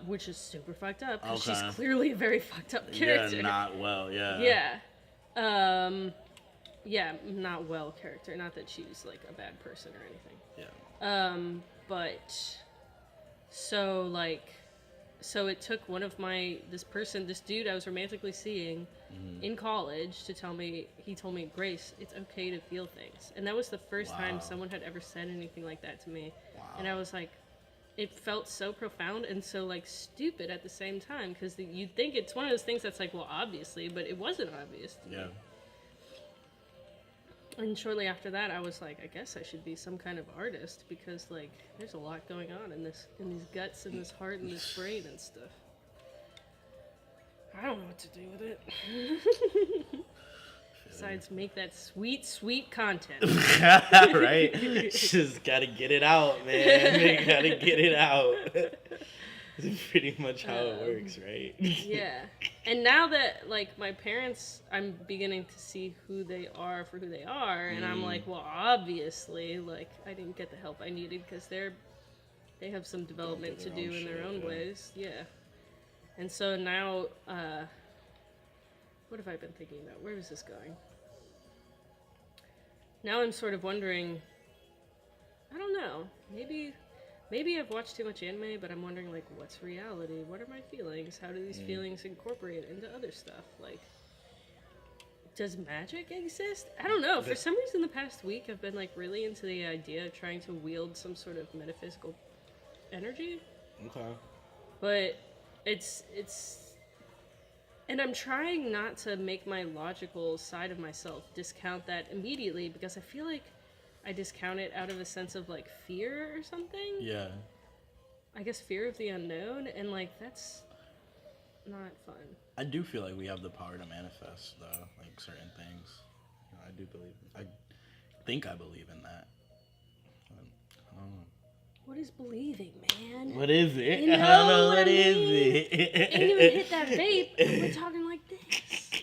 Which is super fucked up because she's clearly a very fucked up character. Yeah, not well, Yeah. Yeah, not well character. Not that she's, like, a bad person or anything. Yeah. But, so, like, so it took one of this dude I was romantically seeing in college to tell me, he told me, Grace, it's okay to feel things. And that was the first time someone had ever said anything like that to me. Wow. And I was like, it felt so profound and so like stupid at the same time, because you'd think it's one of those things that's like, well, obviously, but it wasn't obvious to me. And shortly after that, I was like, I guess I should be some kind of artist, because like there's a lot going on in these guts and this heart and this brain and stuff. I don't know what to do with it. Besides, make that sweet, sweet content. Right? Just gotta get it out, man. You gotta get it out. It's pretty much how it works, right? Yeah. And now that, like, my parents, I'm beginning to see who they are for who they are, and I'm like, well, obviously, like, I didn't get the help I needed, because they have some development to do in their own ways. Yeah. And so now, what have I been thinking about? Where is this going? Now I'm sort of wondering, I don't know, maybe I've watched too much anime, but I'm wondering, like, what's reality? What are my feelings? How do these feelings incorporate into other stuff? Like, does magic exist? I don't know. For some reason, the past week, I've been, like, really into the idea of trying to wield some sort of metaphysical energy. Okay. But it's and I'm trying not to make my logical side of myself discount that immediately, because I feel like I discount it out of a sense of, like, fear or something. Yeah. I guess fear of the unknown, and, like, that's not fun. I do feel like we have the power to manifest, though, like, certain things. You know, I think I believe in that. I don't know. What is believing, man? What is it? You know I don't know what it Ain't even hit that vape, and we're talking like this.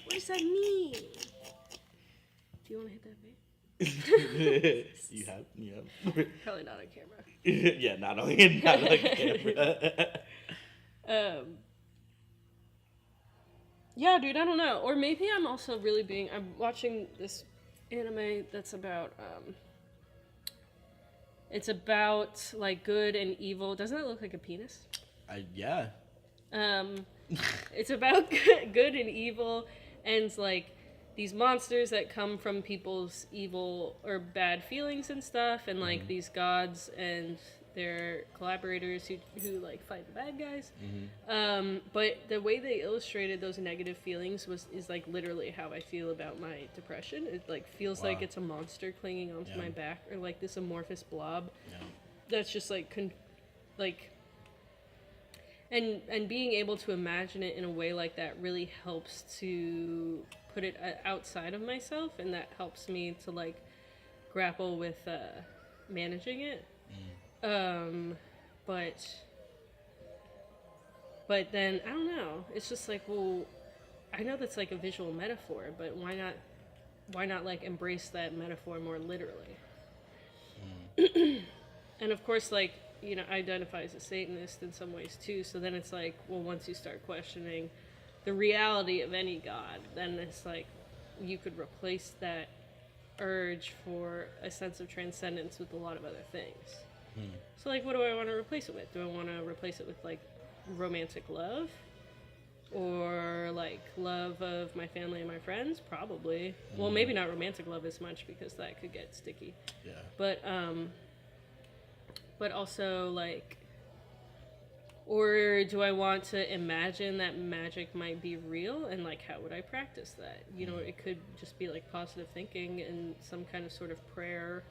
What does that mean? Do you want to hit that vape? You have. Probably not on camera. Yeah, not on camera. Yeah, dude, I don't know. Or maybe I'm also really I'm watching this anime that's about, it's about, like, good and evil. Doesn't that look like a penis? Yeah. It's about good and evil, and, like, these monsters that come from people's evil or bad feelings and stuff, and, like, these gods and their collaborators who like, fight the bad guys. But the way they illustrated those negative feelings is, like, literally how I feel about my depression. It, like, feels like it's a monster clinging onto my back, or, like, this amorphous blob that's just, like, and being able to imagine it in a way like that really helps to put it outside of myself, and that helps me to, like, grapple with managing it. But then I don't know. It's just like, well, I know that's, like, a visual metaphor, but why not like embrace that metaphor more literally? And of course, like, you know, I identify as a Satanist in some ways too. So then it's like, well, once you start questioning the reality of any god, then it's like you could replace that urge for a sense of transcendence with a lot of other things. So, like, what do I want to replace it with? Do I want to replace it with, like, romantic love? Or, like, love of my family and my friends? Probably. Well, maybe not romantic love as much, because that could get sticky. Yeah. But also, like, or do I want to imagine that magic might be real, and, like, how would I practice that? You know, it could just be, like, positive thinking and some kind of sort of prayer,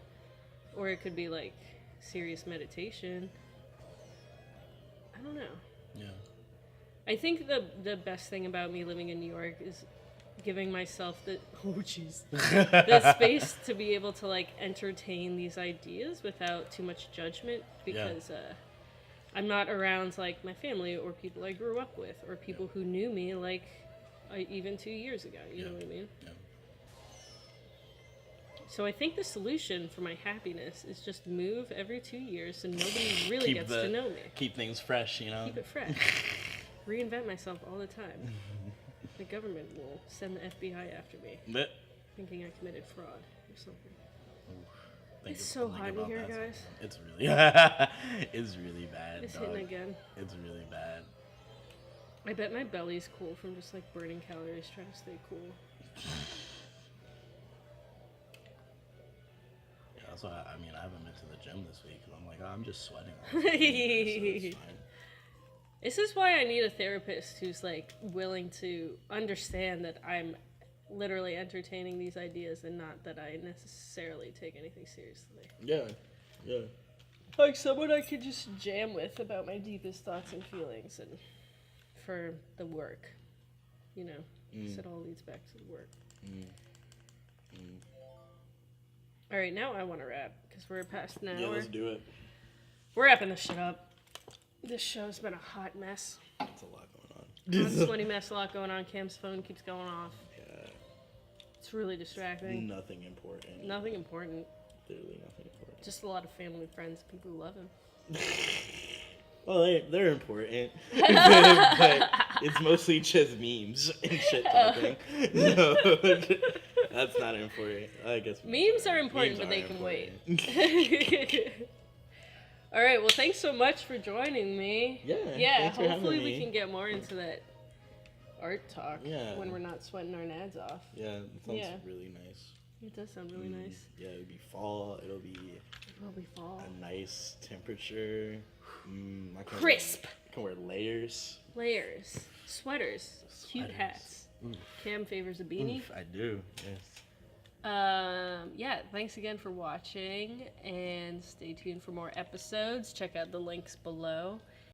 or it could be, like, serious meditation. I don't know. Yeah. I think the best thing about me living in New York is giving myself the the space to be able to, like, entertain these ideas without too much judgment, because I'm not around, like, my family or people I grew up with or people who knew me, like, even 2 years ago. You know what I mean? Yeah. So I think the solution for my happiness is just move every 2 years so nobody really gets to know me. Keep things fresh, you know? Keep it fresh. Reinvent myself all the time. The government will send the FBI after me, thinking I committed fraud or something. It's so hot in here, guys. It's really, it's really bad. It's dog. hitting again. It's really bad. I bet my belly's cool from just like burning calories trying to stay cool. Yeah, that's why I haven't been to the gym this week because I'm like, I'm just sweating all the time, so it's fine. This is why I need a therapist who's like willing to understand that I'm literally entertaining these ideas and not that I necessarily take anything seriously. Yeah. Like someone I could just jam with about my deepest thoughts and feelings and for the work. You know, it all leads back to the work. All right, now I want to wrap because we're past an hour. Yeah, let's do it. We're wrapping this shit up. This show's been a hot mess. That's a lot going on. Hot, sweaty mess, a lot going on. Cam's phone keeps going off. Yeah. It's really distracting. Nothing important. Nothing important. Literally nothing important. Just a lot of family, friends, people who love him. Well, they're important. But it's mostly just memes and shit talking. So, that's not important. I guess memes are important, but they can wait. All right, well, thanks so much for joining me. Yeah, hopefully we can get more into that art talk when we're not sweating our nads off. Yeah, it sounds really nice. It does sound really nice. Yeah, it'll be fall. It'll be fall. A nice temperature. Crisp. I can wear layers. Sweaters. Cute hats. Cam favors a beanie. I do, yes. Thanks again for watching, and stay tuned for more episodes. Check out the links below.